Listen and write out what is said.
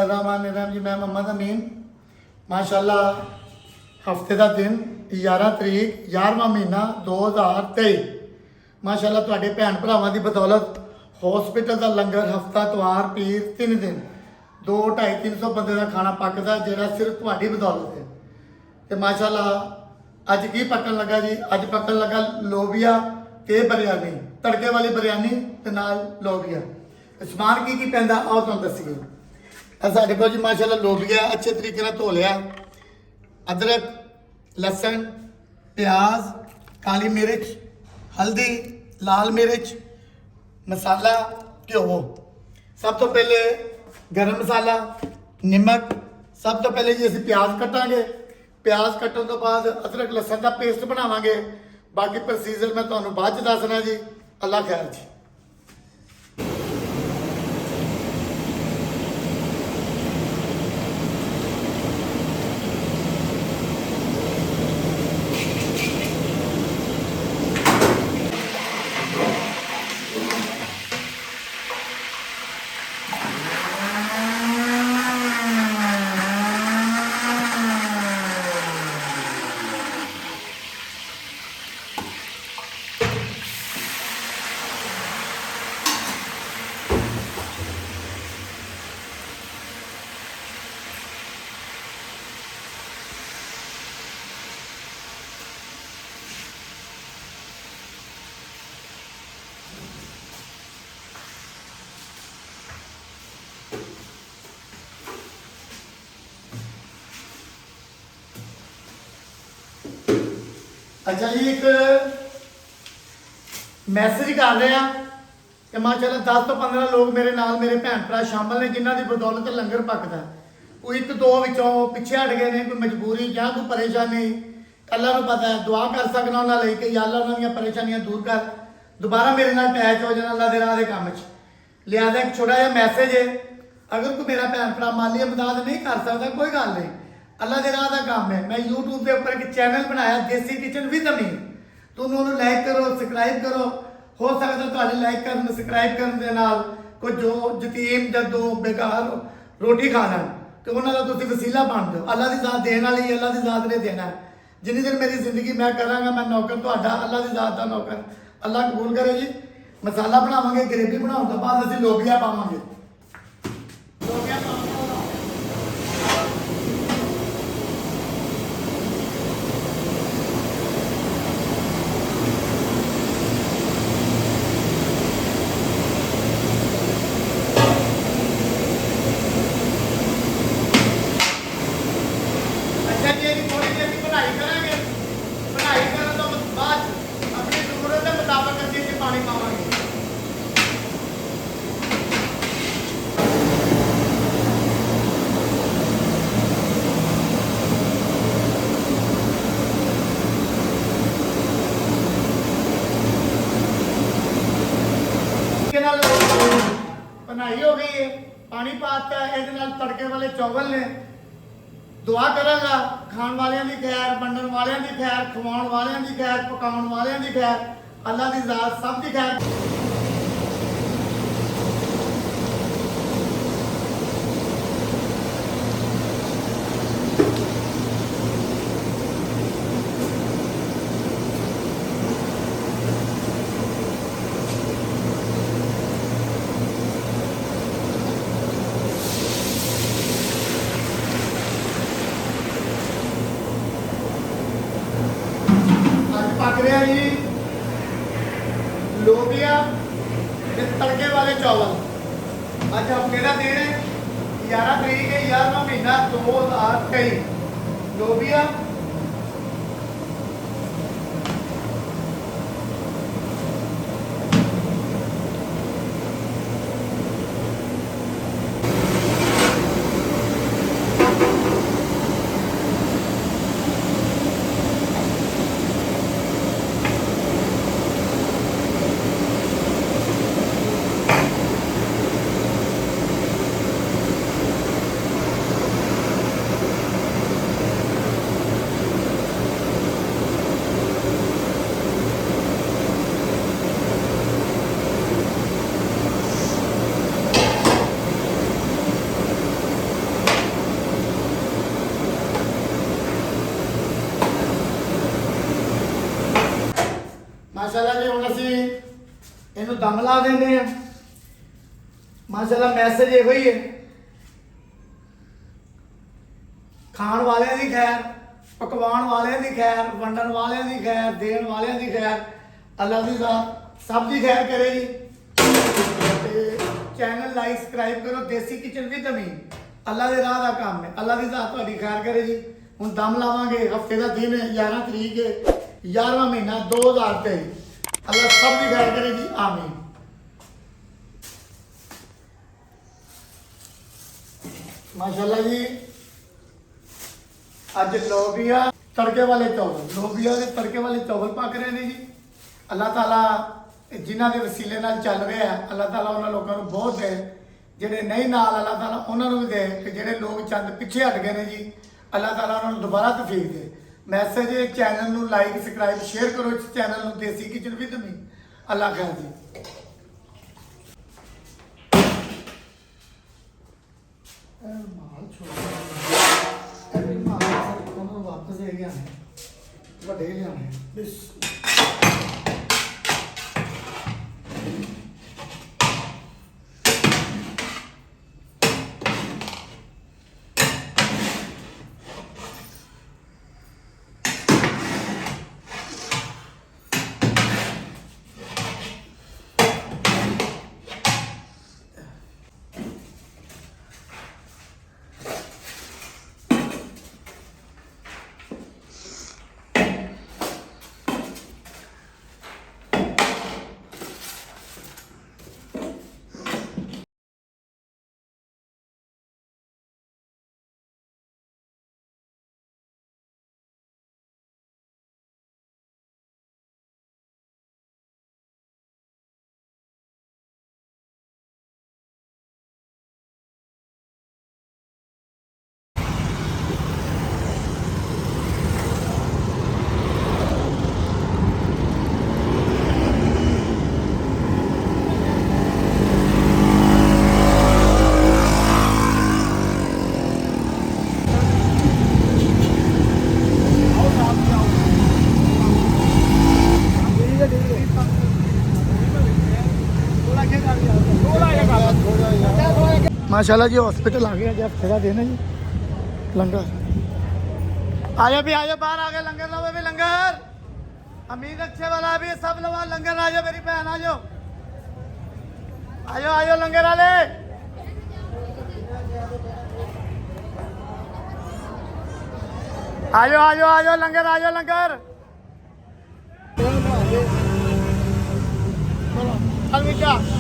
रहमान जी। मैं मोहम्मद अमीन माशाल्लाह हफ्ते का दिन 11 तरीक 11वां महीना 2023 माशाल्लाह तुहाडे भैन भरावां दी बदौलत हॉस्पिटल का लंगर हफ्ता तवार पीर 3 दिन 2-250-300 बंदे का खाना पकदा जिहड़ा सिर्फ तुहाडी बदौलत है। तो माशाल्लाह अज की पकन लगा जी, अज पकन लगा लोबिया ते बिरयानी, तड़के वाली बिरयानी ते नाल लोबिया। समान की पैंदा आओ तुहानूं दस्सीए। साढ़े को जी माशाल्लाह लोबिया अच्छे तरीके से धो लिया, अदरक लसन प्याज काली मिर्च हल्दी लाल मिर्च मसाला घ्यो। सब तो पहले गरम मसाला नमक। सब तो पहले जी असीं प्याज कटांगे, प्याज कट्टण तो बाद अदरक लसन का पेस्ट बनावांगे। बाकी प्रोसीजर मैं तुहानूं बाद च दसना जी। अल्लाह खैर जी। अच्छा जी, एक मैसेज कर रहे हैं कि माशाल्लाह 10 तो 15 लोग मेरे नाल मेरे भैन भरा शामिल ने जिन्हों की बदौलत लंगर पकता। कोई एक दो विचों पिछे हट गए हैं, कोई मजबूरी या कोई परेशानी अल्लाह को पता है। दुआ कर सकना उन्होंने कि या अल्लाह उन्होंने परेशानियां दूर कर, दोबारा मेरे नाल अटैच हो जाना अल्लाह के राह के काम च। लिहाजा एक छोटा जहा मैसेज है, अगर कोई मेरा भैन भरा माली इमदाद नहीं कर सकता कोई गल नहीं, अल्लाह के राह का काम है। मैं यूट्यूब के ऊपर एक चैनल बनाया देसी किचन विद अमीन, तुम उन्होंने लाइक करो सबसक्राइब करो। हो सकता तुहाडे लाइक करन सबसक्राइब करन दे नाल कोई जो यतीम या दो बेकार रोटी खा लैन तो उन्होंने तुसीं वसीला बन जाओ। अल्लाह की ज़ात देने वाली, अल्लाह की ज़ात ने देना है। जिन्नी देर मेरी जिंदगी मैं करांगा मैं नौकर तुहाडा, अल्लाह की ज़ात का नौकर। अल्लाह कबूल करे जी। मसाला बनावांगे, ग्रेवी बनाउण तो बाद असीं लोबिया पावांगे। लोबिया पावांगे बनाई हो गई है, पानी पाता है, ये तड़के वाले चौवल ने। दुआ करांगा खाण वालियां दी खैर, वंडण वालियां दी खैर, खवाउण वालियां दी खैर, पकाउण वालियां दी खैर, अल्लाह दी ज़ात सब दी खैर। पक रहा जी लोबिया ते तड़के वाले चावल। अज हफ्ते का दिन है 11 तरीक है 11वां महीना 2023। लोबिया ਮਾਸ਼ਾਅੱਲਾ ਜੀ ਹੁਣ ਅਸੀਂ ਇਹਨੂੰ ਦਮ ਲਾ ਦਿੰਦੇ ਆ। ਮਾਸ਼ਾਅੱਲਾ ਮੈਸੇਜ ਇਹੋ ਹੀ ਹੈ, ਖਾਣ ਵਾਲਿਆਂ ਦੀ ਖੈਰ, ਪਕਵਾਨ ਵਾਲਿਆਂ ਦੀ ਖੈਰ, ਵੰਡਣ ਵਾਲਿਆਂ ਦੀ ਖੈਰ, ਦੇਣ ਵਾਲਿਆਂ ਦੀ ਖੈਰ, ਅੱਲਾ ਦੀ ਜ਼ਾਤ ਸਭ ਦੀ ਖੈਰ ਕਰੇ ਜੀ। ਤੇ ਚੈਨਲ ਲਾਈਕ ਸਬਸਕ੍ਰਾਈਬ ਕਰੋ। ਦੇਸੀ ਕਿਚਨ ਵਿਦ ਅਮੀਨ ਅੱਲਾ ਦੇ ਰਾਹ ਦਾ ਕੰਮ ਹੈ। ਅੱਲਾ ਦੀ ਜ਼ਾਤ ਤੁਹਾਡੀ ਖੈਰ ਕਰੇ ਜੀ। ਹੁਣ ਦਮ ਲਾਵਾਂਗੇ। ਹਫਤੇ ਦਾ ਦਿਨ ਹੈ, 11 ਤਰੀਕ ਹੈ, 11ਵਾਂ ਮਹੀਨਾ 2023। ਅੱਲਾ ਸਭ ਦੀ ਖੈਰ ਕਰੇ ਜੀ, ਆਮੀਨ। माशाल्लाह जी अज लोबिया तड़के वाले चावल, लोबिया के तड़के वाले चावल पक रहे हैं जी। अल्लाह ताला जिन्हों के वसीले नाल चल रहा है, अल्लाह ताला उन्होंने लोगों को बहुत दे, जेडे नहीं नाल अल्लाह ताला उन्होंने भी दे, कि जेडे लोग चंद पीछे हट गए हैं जी, अल्लाह ताला उन्होंने दोबारा तौफीक दे। मैसेज चैनल को लाइक सबसक्राइब शेयर करो, इस चैनल को देसी किचन विद मी। अल्लाह खैर जी। वापस ले गया वड्डे लिया। माशाल्लाह जी हॉस्पिटल आ गया जी। हफ्ते का दिन है जी। लंगर आयो भी, आयो बाहर आ गए। लंगर लो भी, लंगर अमीर अच्छे वाला भी सब लोग लंगर आ जाओ। मेरी बहन आ जाओ, आयो आयो लंगर वाले। आयो आयो आयो लंगर, आयो लंगर। चलो